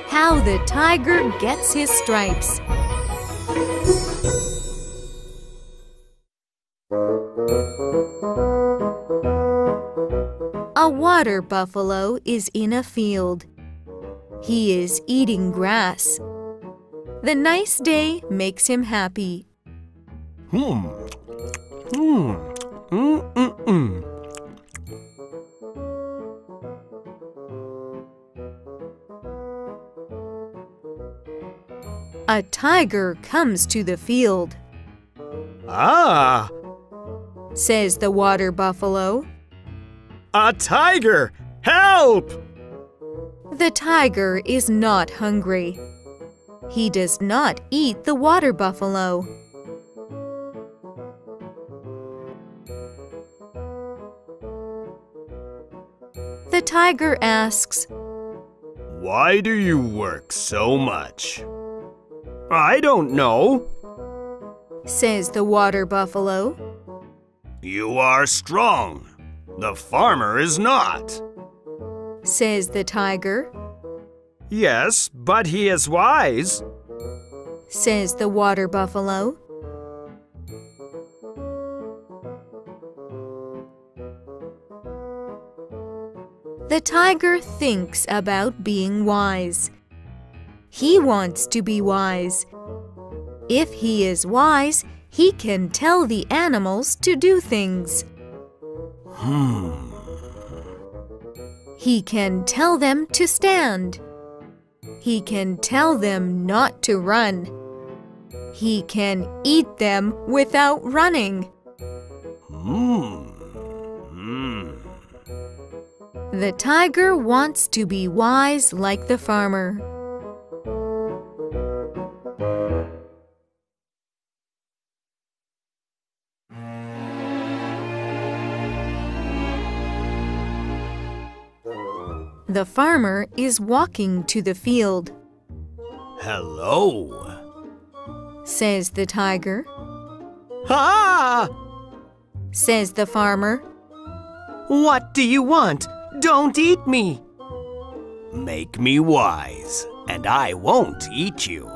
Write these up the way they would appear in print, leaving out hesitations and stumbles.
How the tiger gets his stripes. A water buffalo is in a field. He is eating grass. The nice day makes him happy. A tiger comes to the field. Ah! Says the water buffalo. A tiger! Help! The tiger is not hungry. He does not eat the water buffalo. The tiger asks, Why do you work so much? I don't know. Says the water buffalo. You are strong. The farmer is not. Says the tiger. Yes, but he is wise. Says the water buffalo. The tiger thinks about being wise. He wants to be wise. If he is wise, he can tell the animals to do things. He can tell them to stand. He can tell them not to run. He can eat them without running. The tiger wants to be wise like the farmer. The farmer is walking to the field. Hello, says the tiger. Ah! Says the farmer. What do you want? Don't eat me. Make me wise, and I won't eat you.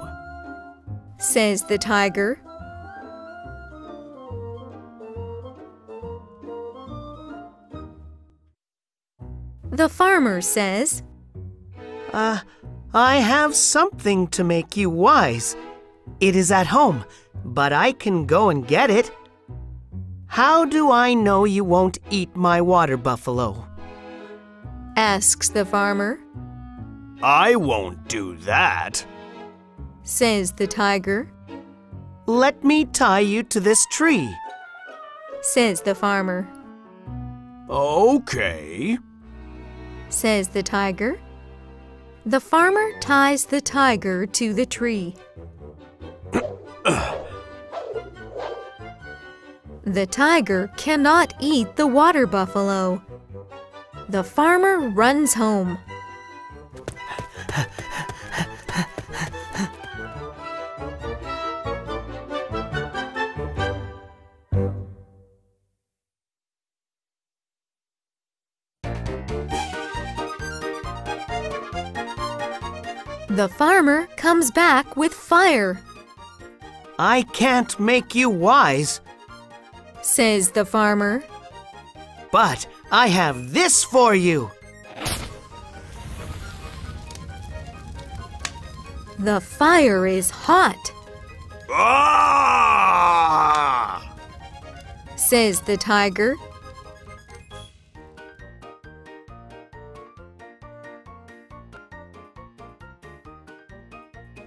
Says the tiger. The farmer says, I have something to make you wise. It is at home, but I can go and get it. How do I know you won't eat my water buffalo? Asks the farmer. I won't do that. Says the tiger. Let me tie you to this tree. Says the farmer. Okay. Says the tiger. The farmer ties the tiger to the tree. The tiger cannot eat the water buffalo. The farmer runs home. The farmer comes back with fire. I can't make you wise, says the farmer. But I have this for you. The fire is hot, Ah! says the tiger.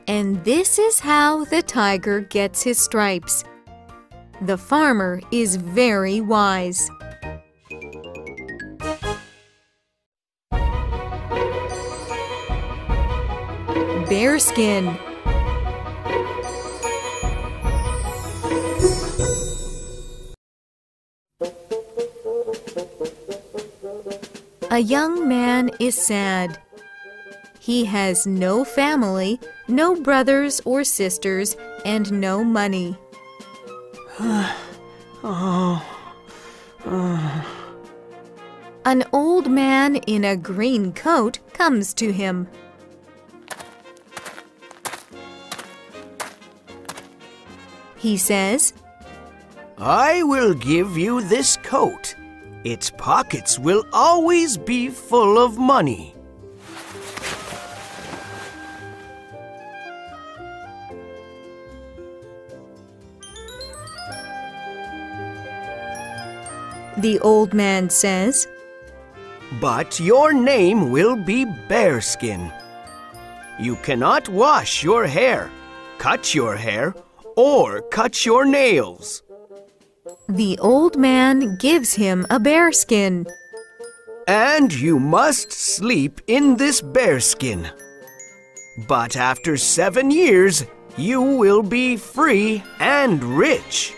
And this is how the tiger gets his stripes. The farmer is very wise. Bearskin. A young man is sad. He has no family, no brothers or sisters, and no money. An old man in a green coat comes to him. He says, I will give you this coat. Its pockets will always be full of money. The old man says, But your name will be Bearskin. You cannot wash your hair, cut your hair, or cut your nails. The old man gives him a bearskin. And you must sleep in this bearskin. But after 7 years, you will be free and rich.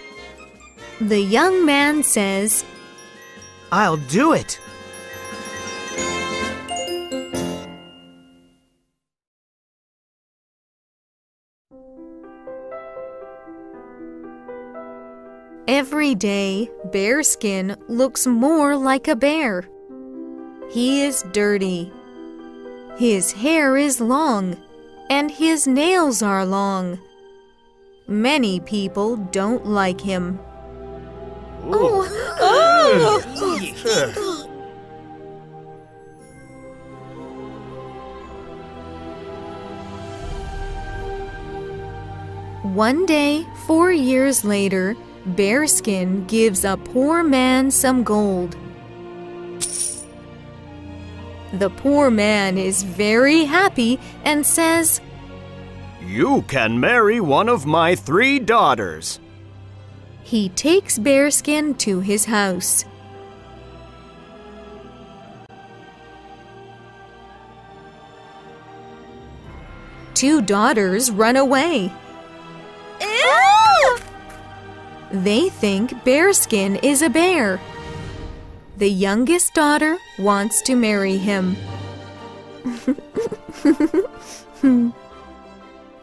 The young man says, I'll do it. Every day, Bearskin looks more like a bear. He is dirty. His hair is long, and his nails are long. Many people don't like him. One day, 4 years later, Bearskin gives a poor man some gold. The poor man is very happy and says, You can marry one of my 3 daughters. He takes Bearskin to his house. Two daughters run away. They think Bearskin is a bear. The youngest daughter wants to marry him.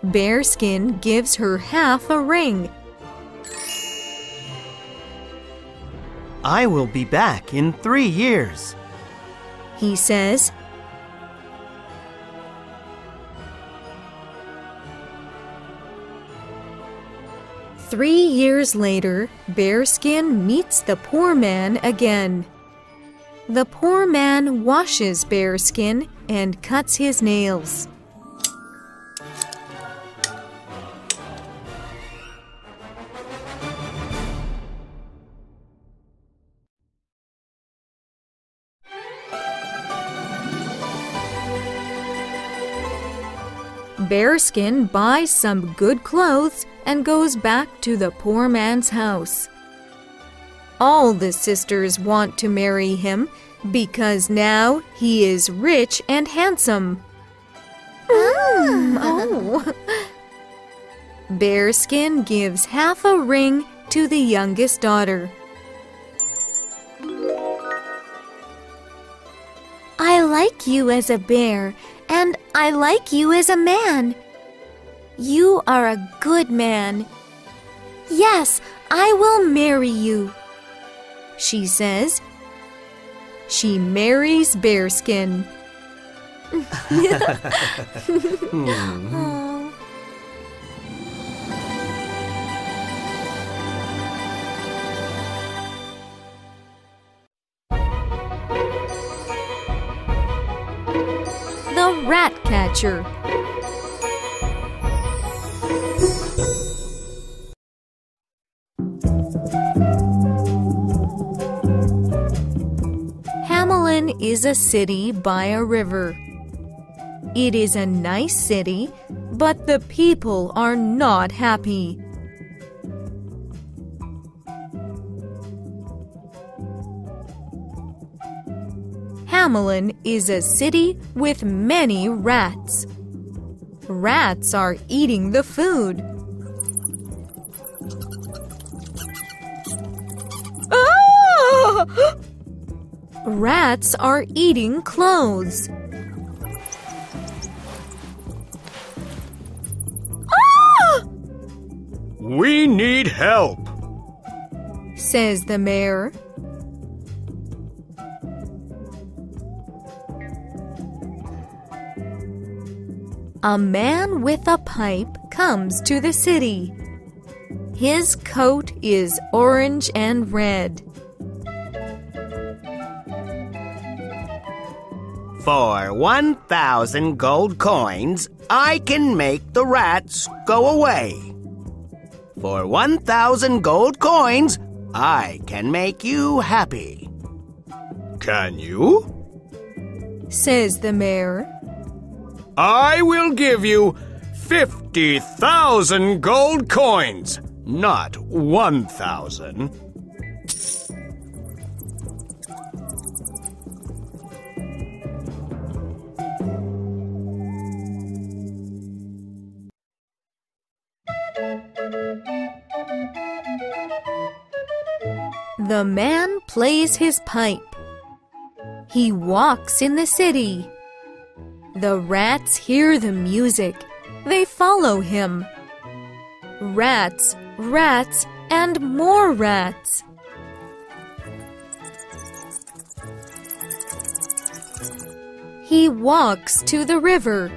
Bearskin gives her half a ring. I will be back in 3 years. He says, "3 years later, Bearskin meets the poor man again. The poor man washes Bearskin and cuts his nails. Bearskin buys some good clothes and goes back to the poor man's house. All the sisters want to marry him because now he is rich and handsome. Bearskin gives half a ring to the youngest daughter. "I like you as a bear, and I like you as a man. You are a good man. Yes, I will marry you," she says. She marries Bearskin. The Rat Catcher. Hamelin is a city by a river. It is a nice city, but the people are not happy. Hamelin is a city with many rats. Rats are eating the food. Rats are eating clothes. We need help. says the mayor. A man with a pipe comes to the city. His coat is orange and red. For 1,000 gold coins, I can make the rats go away. For 1,000 gold coins, I can make you happy. Can you? Says the mayor. I will give you 50,000 gold coins, not 1,000. The man plays his pipe. He walks in the city. The rats hear the music. They follow him. Rats, rats, and more rats. He walks to the river.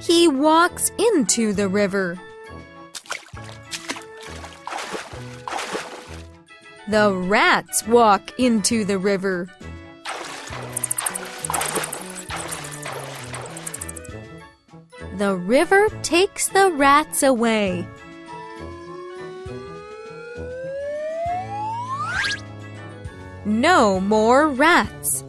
He walks into the river. The rats walk into the river. The river takes the rats away. No more rats.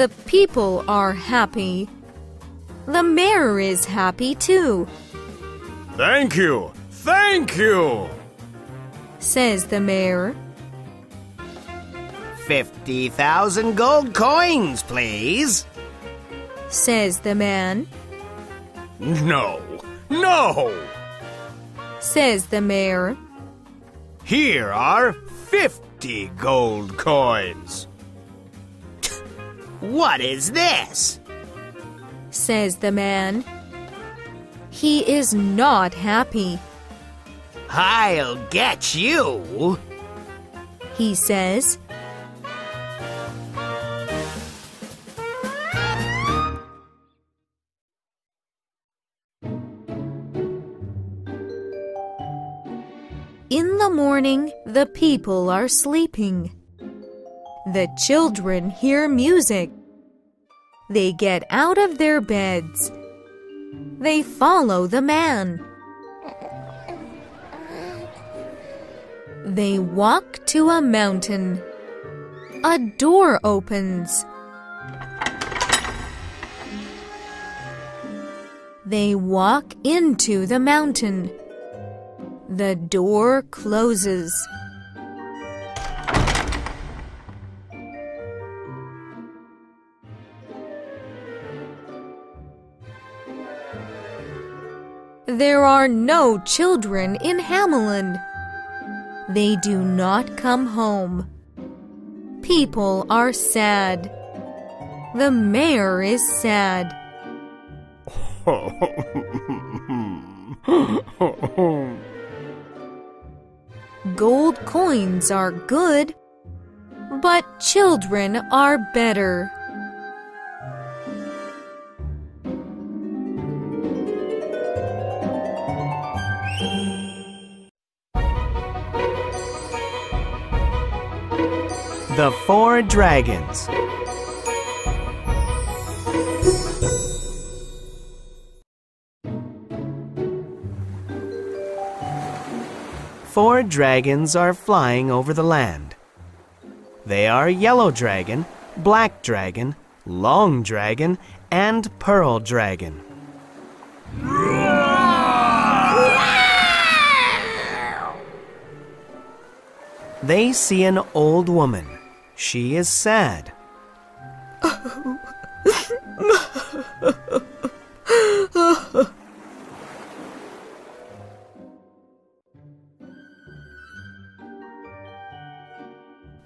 The people are happy. The mayor is happy too. Thank you, thank you, says the mayor. 50,000 gold coins, please, says the man. No, no, says the mayor. here are 50 gold coins. What is this? says the man. He is not happy. I'll get you, he says. In the morning, the people are sleeping. The children hear music. They get out of their beds. They follow the man. They walk to a mountain. A door opens. They walk into the mountain. The door closes. There are no children in Hamelin. They do not come home. People are sad. The mayor is sad. Gold coins are good, but children are better. The Four Dragons. Four dragons are flying over the land. They are Yellow Dragon, Black Dragon, Long Dragon, and Pearl Dragon. They see an old woman. She is sad.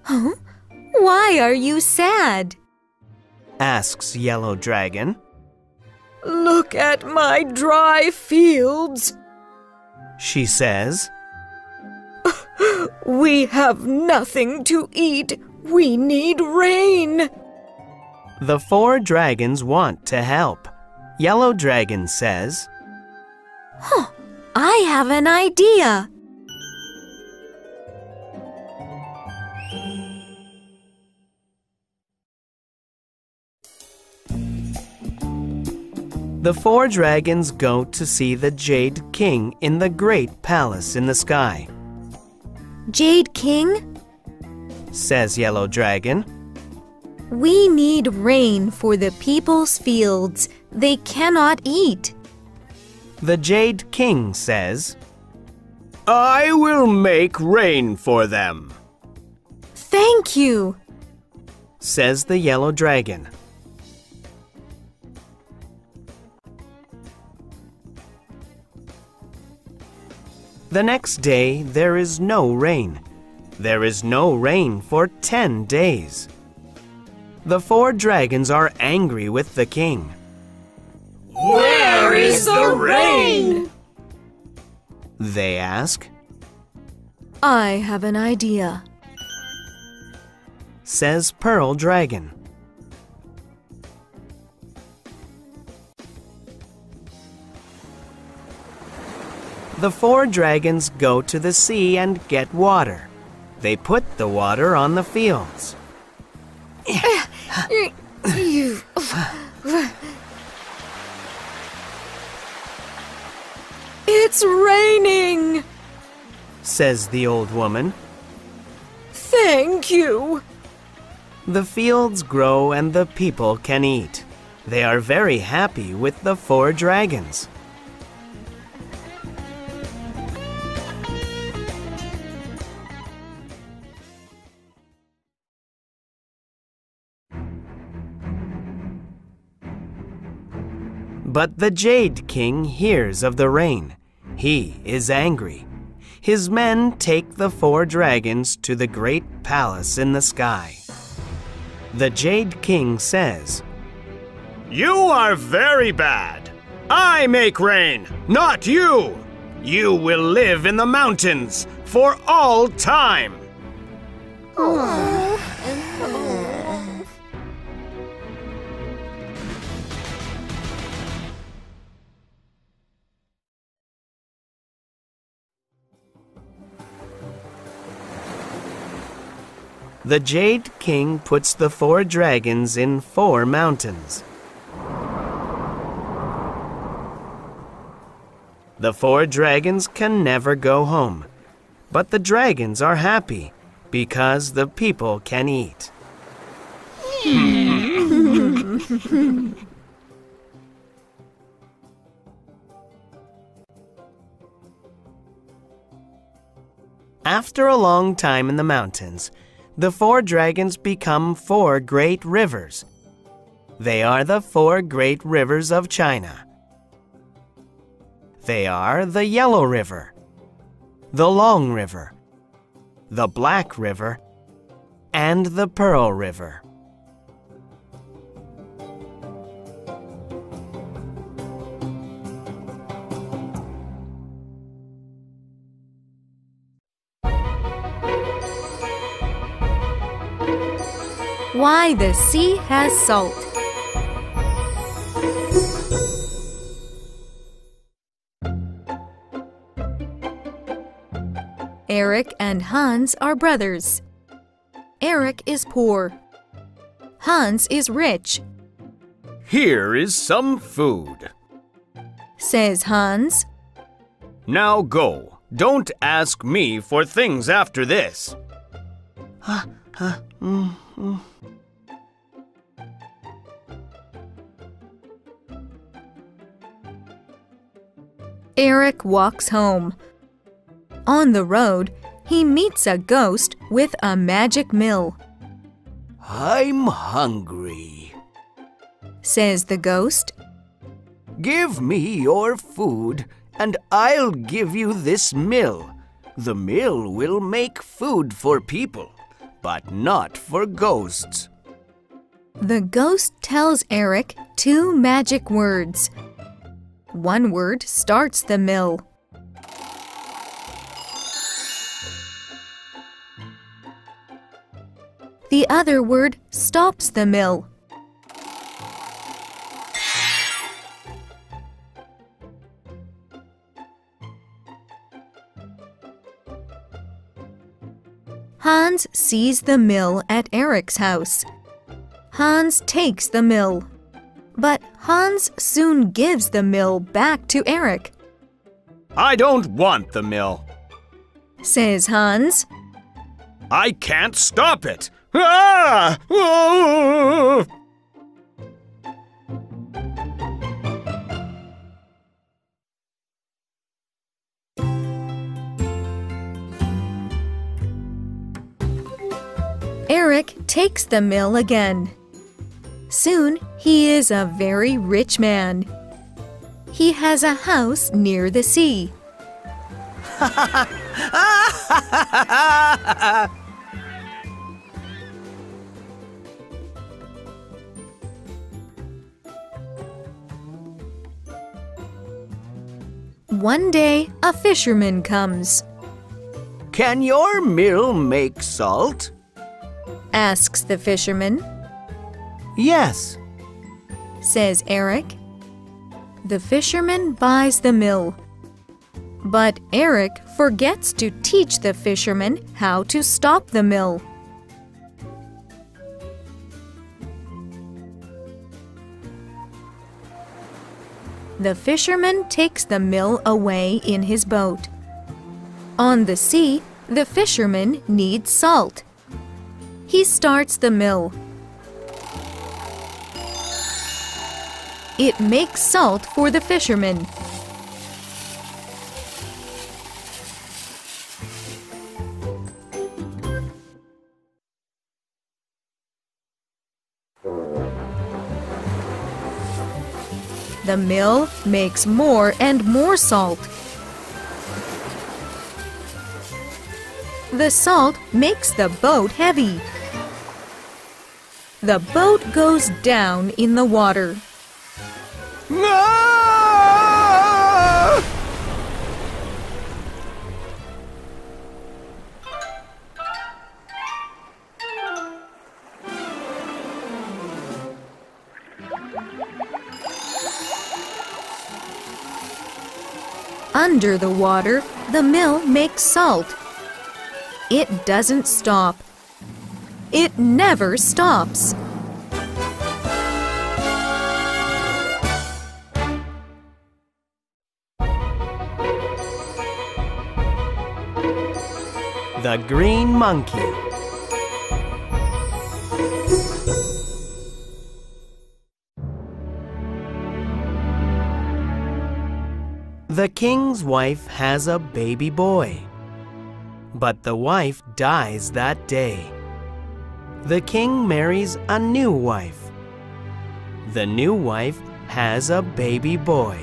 Huh? Why are you sad? asks Yellow Dragon. Look at my dry fields, she says. We have nothing to eat. We need rain. The 4 dragons want to help. Yellow Dragon says, I have an idea. The 4 dragons go to see the Jade King in the great palace in the sky. Jade King, says Yellow Dragon. we need rain for the people's fields. They cannot eat. The Jade King says, I will make rain for them. Thank you. says the Yellow Dragon. The next day, there is no rain. There is no rain for 10 days. The 4 dragons are angry with the king. Where is the rain? They ask, I have an idea. says Pearl Dragon. The 4 dragons go to the sea and get water. They put the water on the fields. It's raining. says the old woman. Thank you. The fields grow and the people can eat. They are very happy with the 4 dragons. But the Jade King hears of the rain. He is angry. His men take the 4 dragons to the great palace in the sky. The Jade King says, You are very bad. I make rain, not you. You will live in the mountains for all time. The Jade King puts the 4 dragons in 4 mountains. The 4 dragons can never go home, but the dragons are happy because the people can eat. After a long time in the mountains, the 4 dragons become 4 great rivers. They are the 4 great rivers of China. They are the Yellow River, the Long River, the Black River, and the Pearl River. Why the sea has salt. Eric and Hans are brothers. Eric is poor. Hans is rich, Here is some food. says Hans. Now go. Don't ask me for things after this. Eric walks home. On the road, he meets a ghost with a magic mill. I'm hungry, Says the ghost. Give me your food, and I'll give you this mill. The mill will make food for people, but not for ghosts. The ghost tells Eric 2 magic words. One word starts the mill. The other word stops the mill. Hans sees the mill at Eric's house. Hans takes the mill. But Hans soon gives the mill back to Eric. I don't want the mill, Says Hans. I can't stop it. Ah! Oh! Eric takes the mill again. Soon he is a very rich man. He has a house near the sea. One day, a fisherman comes. Can your mill make salt? Asks the fisherman. Yes. Says Eric. The fisherman buys the mill. But Eric forgets to teach the fisherman how to stop the mill. The fisherman takes the mill away in his boat. On the sea, the fisherman needs salt. He starts the mill. It makes salt for the fisherman. The mill makes more and more salt. The salt makes the boat heavy. The boat goes down in the water. Ah! Under the water, the mill makes salt. It doesn't stop. It never stops. The Green Monkey. The king's wife has a baby boy, but the wife dies that day. The king marries a new wife. The new wife has a baby boy.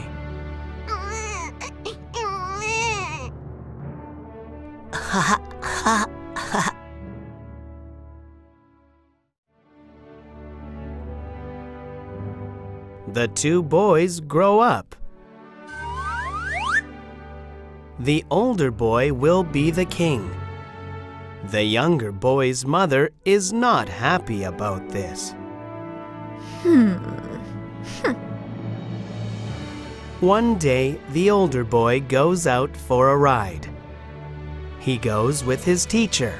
The two boys grow up. The older boy will be the king. The younger boy's mother is not happy about this. One day, the older boy goes out for a ride. He goes with his teacher.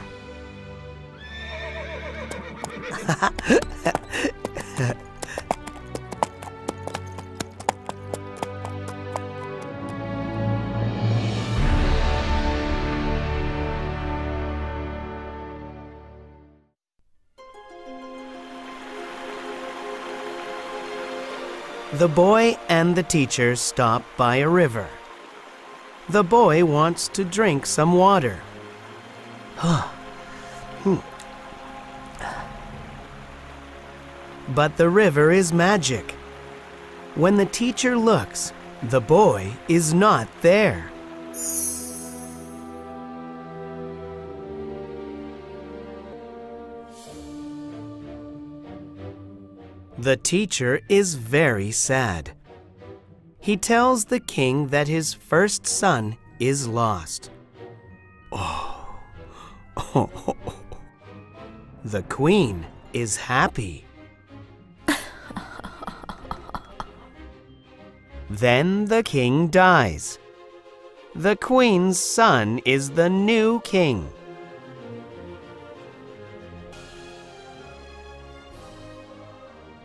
The boy and the teacher stop by a river. The boy wants to drink some water. But the river is magic. When the teacher looks, the boy is not there. The teacher is very sad. He tells the king that his first son is lost. Oh. The queen is happy. Then the king dies. The queen's son is the new king.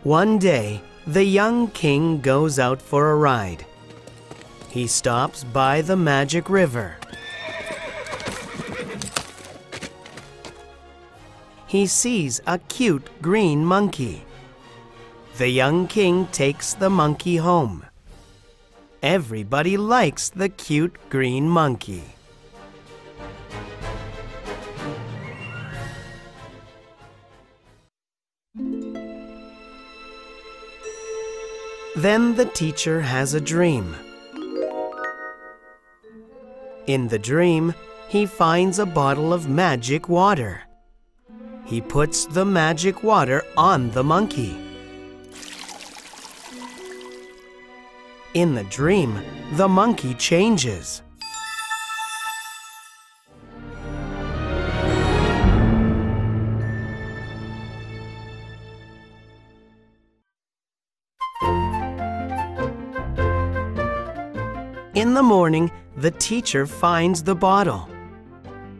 One day, the young king goes out for a ride. He stops by the magic river. He sees a cute green monkey. The young king takes the monkey home. Everybody likes the cute green monkey. Then the teacher has a dream. In the dream, he finds a bottle of magic water. He puts the magic water on the monkey. In the dream, the monkey changes. In the morning, the teacher finds the bottle.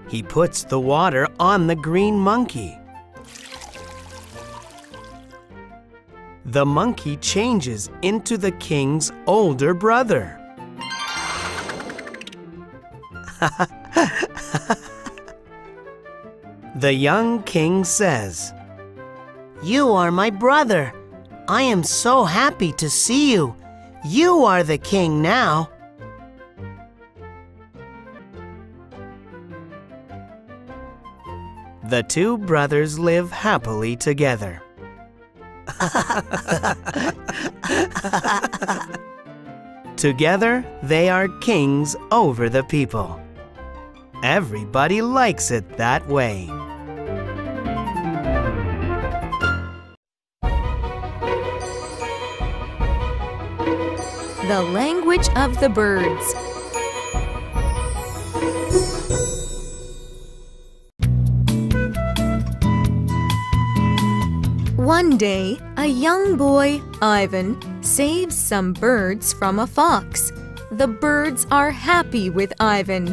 He puts the water on the green monkey. The monkey changes into the king's older brother. The young king says, "You are my brother. I am so happy to see you. You are the king now." The two brothers live happily together. Together, they are kings over the people. Everybody likes it that way. The language of the birds. One day, a young boy, Ivan, saves some birds from a fox. The birds are happy with Ivan.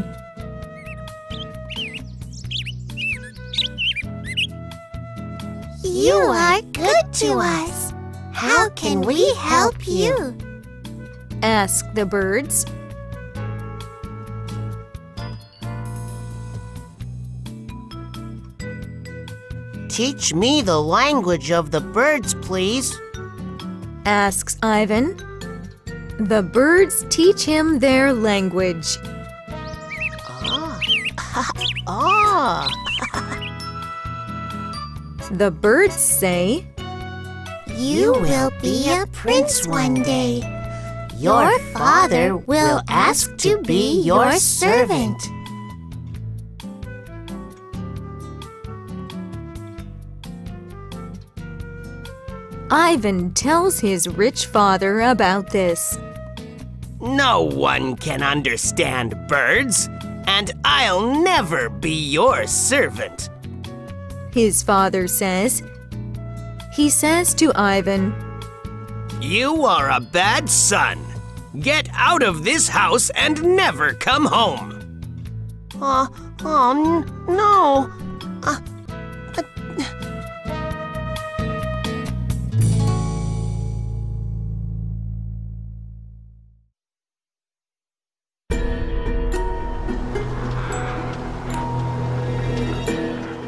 You are good to us. How can we help you? Ask the birds. Teach me the language of the birds, please. Asks Ivan. The birds teach him their language. Ah. The birds say, You will be a prince one day. Your father will ask to be your servant. Ivan tells his rich father about this. No one can understand birds, and I'll never be your servant. His father says. He says to Ivan, You are a bad son. Get out of this house and never come home. No.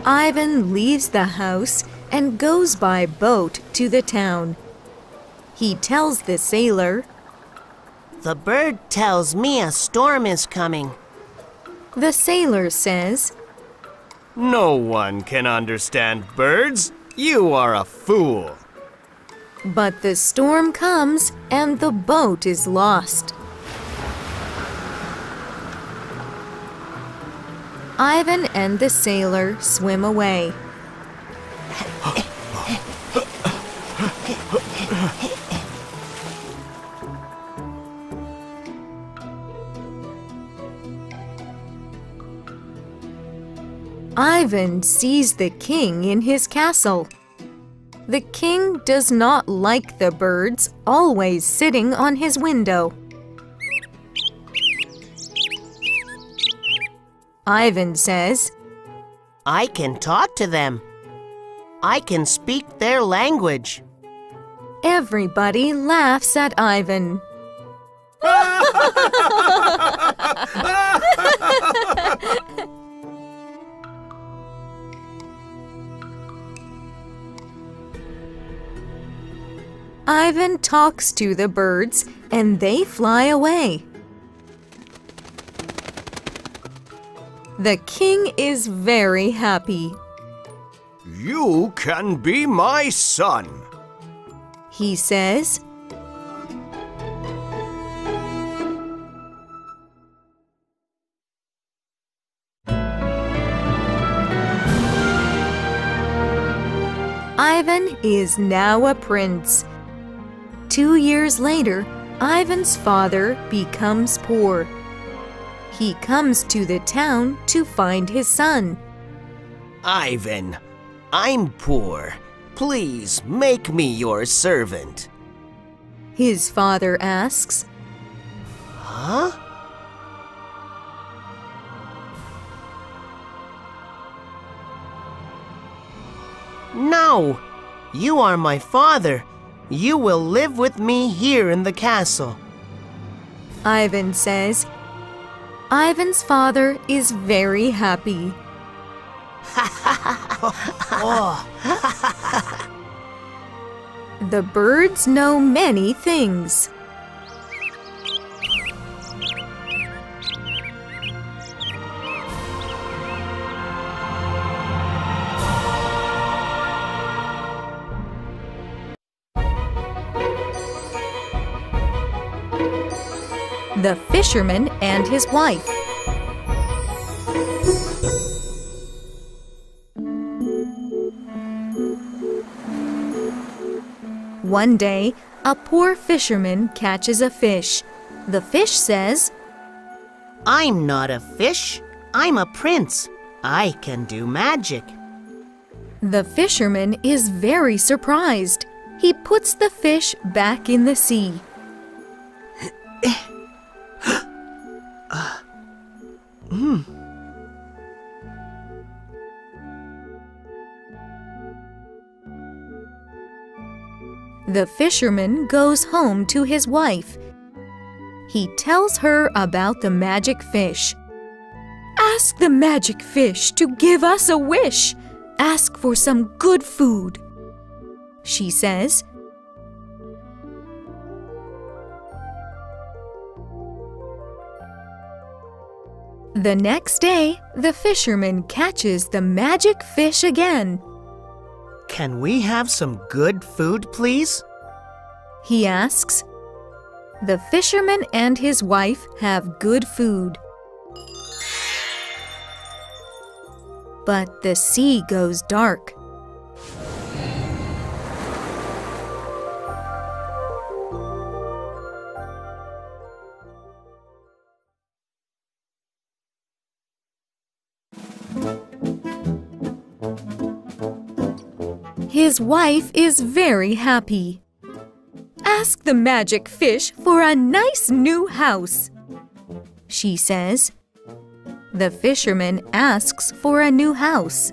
Ivan leaves the house and goes by boat to the town. He tells the sailor, The bird tells me a storm is coming. The sailor says, No one can understand birds. You are a fool. But the storm comes and the boat is lost. Ivan and the sailor swim away. Ivan sees the king in his castle. The king does not like the birds always sitting on his window. Ivan says, I can talk to them. I can speak their language. Everybody laughs at Ivan. Ivan talks to the birds and they fly away. The king is very happy. You can be my son, He says, Ivan is now a prince. 2 years later, Ivan's father becomes poor. He comes to the town to find his son. Ivan, I'm poor. Please make me your servant. His father asks, Huh? No, you are my father. You will live with me here in the castle. Ivan says. Ivan's father is very happy. The birds know many things. The Fisherman and His Wife. One day, a poor fisherman catches a fish. The fish says, I'm not a fish. I'm a prince. I can do magic. The fisherman is very surprised. He puts the fish back in the sea. The fisherman goes home to his wife. He tells her about the magic fish. Ask the magic fish to give us a wish. Ask for some good food, she says. The next day, the fisherman catches the magic fish again. Can we have some good food, please? He asks. The fisherman and his wife have good food. But the sea goes dark. His wife is very happy. Ask the magic fish for a nice new house, she says. The fisherman asks for a new house.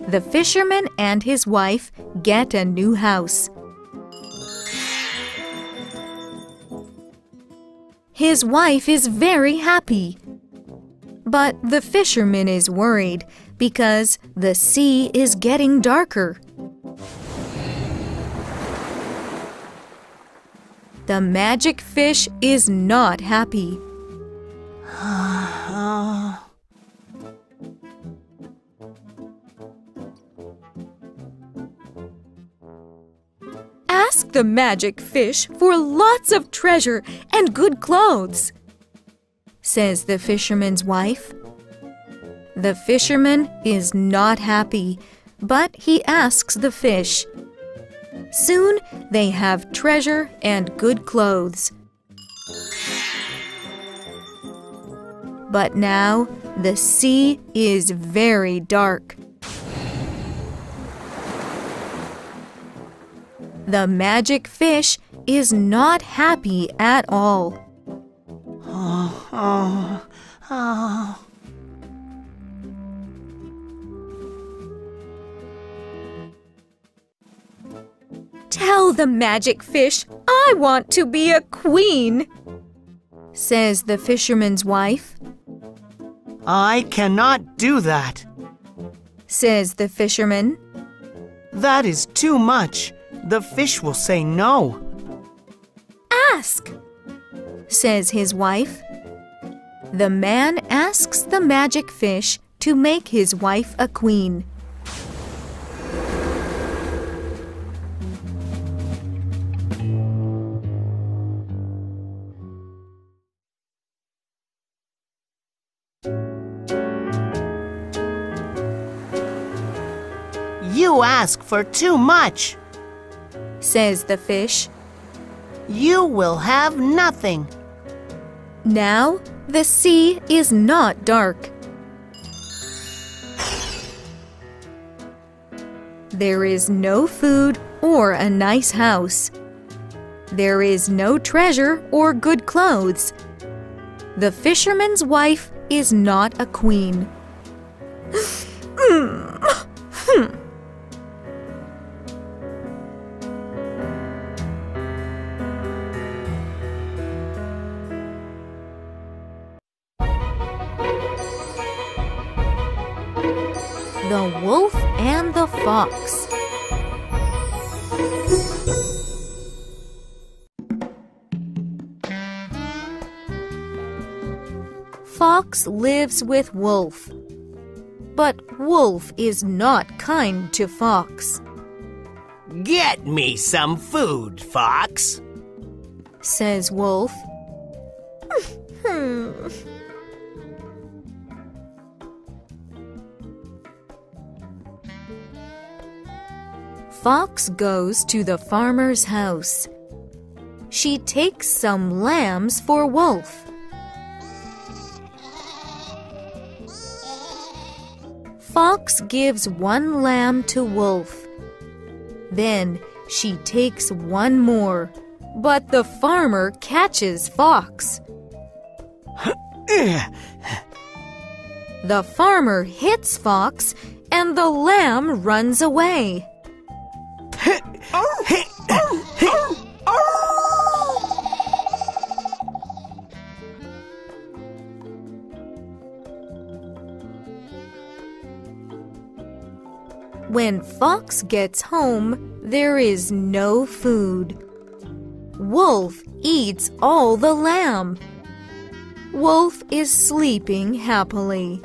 The fisherman and his wife get a new house. His wife is very happy. But the fisherman is worried because the sea is getting darker. The magic fish is not happy. Ask the magic fish for lots of treasure and good clothes, says the fisherman's wife. The fisherman is not happy, but he asks the fish. Soon they have treasure and good clothes. But now the sea is very dark. The magic fish is not happy at all. Tell the magic fish I want to be a queen, says the fisherman's wife. I cannot do that, says the fisherman. That is too much. The fish will say no. Ask, says his wife. The man asks the magic fish to make his wife a queen. You ask for too much, says the fish. You will have nothing. Now the sea is not dark. There is no food or a nice house. There is no treasure or good clothes. The fisherman's wife is not a queen. The Wolf and the Fox. Fox lives with Wolf, but Wolf is not kind to Fox. Get me some food, Fox, says Wolf. Fox goes to the farmer's house. She takes some lambs for Wolf. Fox gives one lamb to Wolf. Then she takes one more, but the farmer catches Fox. The farmer hits Fox and the lamb runs away. When Fox gets home, there is no food. Wolf eats all the lamb. Wolf is sleeping happily.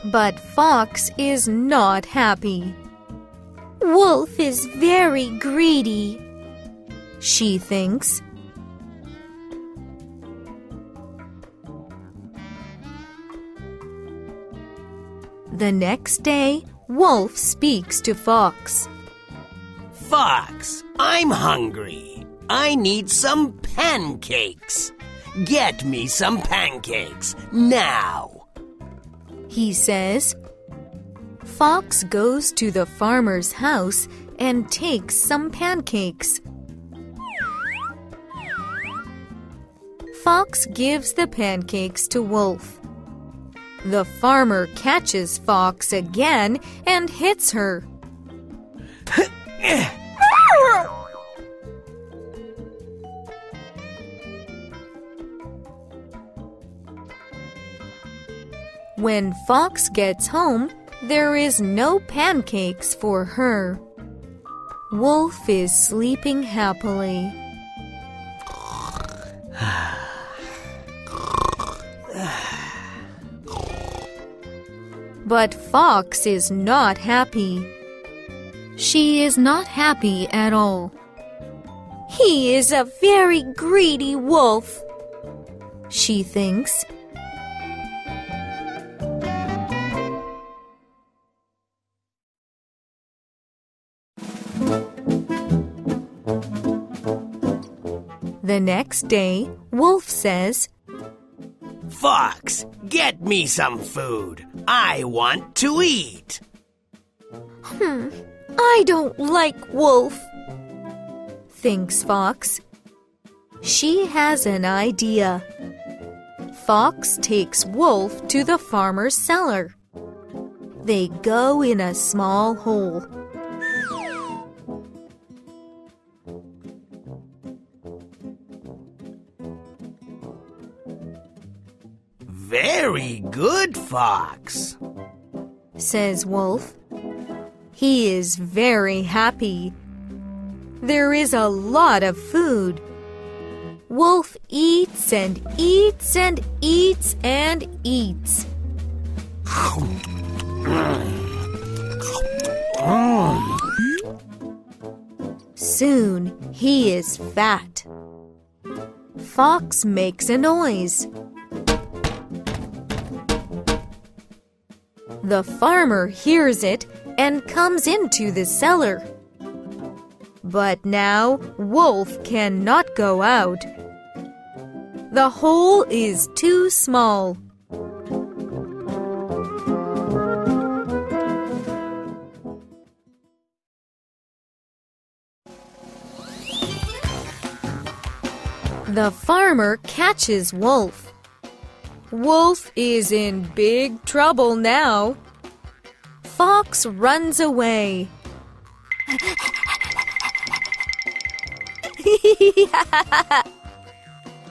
But Fox is not happy. Wolf is very greedy, she thinks. The next day, Wolf speaks to Fox. Fox, I'm hungry. I need some pancakes. Get me some pancakes now, he says. Fox goes to the farmer's house and takes some pancakes. Fox gives the pancakes to Wolf. The farmer catches Fox again and hits her. When Fox gets home, there is no pancakes for her. Wolf is sleeping happily. But Fox is not happy. She is not happy at all. He is a very greedy wolf, she thinks. The next day, Wolf says, Fox, get me some food. I want to eat. I don't like Wolf, thinks Fox. She has an idea. Fox takes Wolf to the farmer's cellar. They go in a small hole. Very good, Fox, says Wolf. He is very happy. There is a lot of food. Wolf eats and eats and eats and eats. Soon he is fat. Fox makes a noise. The farmer hears it and comes into the cellar. But now Wolf cannot go out. The hole is too small. The farmer catches Wolf. Wolf is in big trouble now. Fox runs away.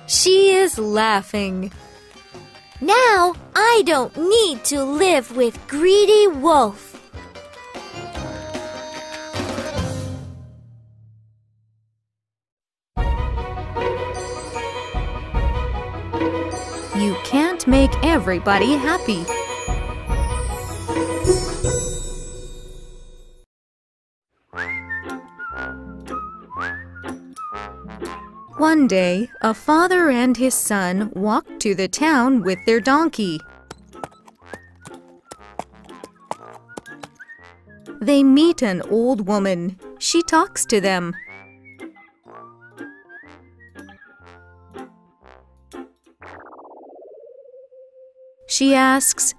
She is laughing. Now I don't need to live with greedy Wolf. You can't make everybody happy. One day, a father and his son walked to the town with their donkey. They meet an old woman. She talks to them. She asks,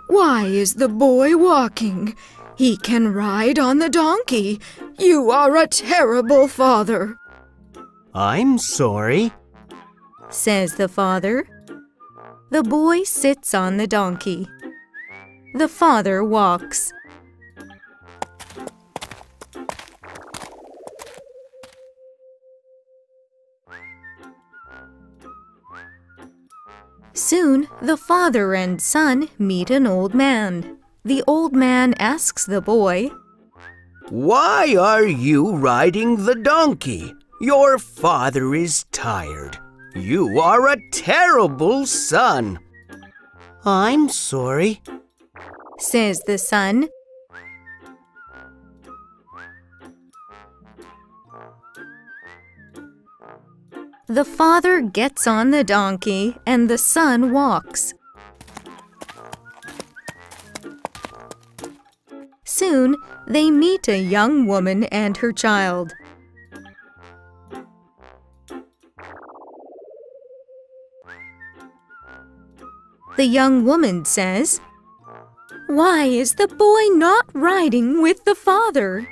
"Why is the boy walking? He can ride on the donkey. You are a terrible father." I'm sorry, says the father. The boy sits on the donkey. The father walks. Soon, the father and son meet an old man. The old man asks the boy, "Why are you riding the donkey? Your father is tired. You are a terrible son." I'm sorry, says the son. The father gets on the donkey and the son walks. Soon, they meet a young woman and her child. The young woman says, "Why is the boy not riding with the father?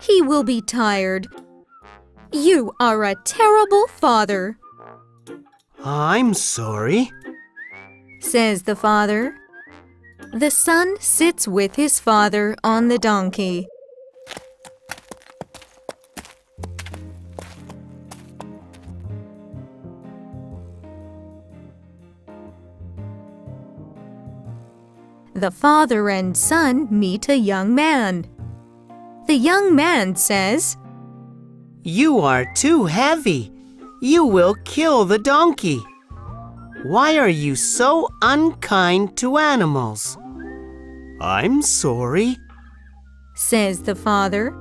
He will be tired. You are a terrible father," I'm sorry, says the father. The son sits with his father on the donkey. The father and son meet a young man. The young man says, "You are too heavy. You will kill the donkey. Why are you so unkind to animals?" I'm sorry, says the father.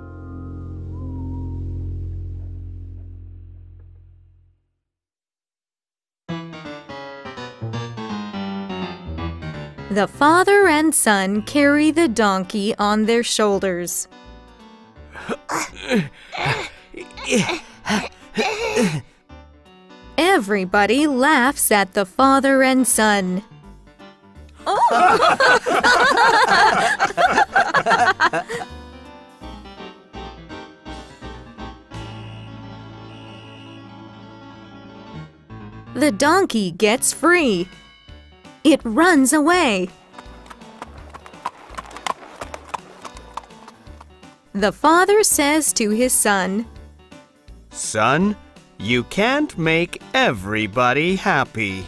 The father and son carry the donkey on their shoulders. Everybody laughs at the father and son. The donkey gets free. It runs away. The father says to his son, "Son, you can't make everybody happy."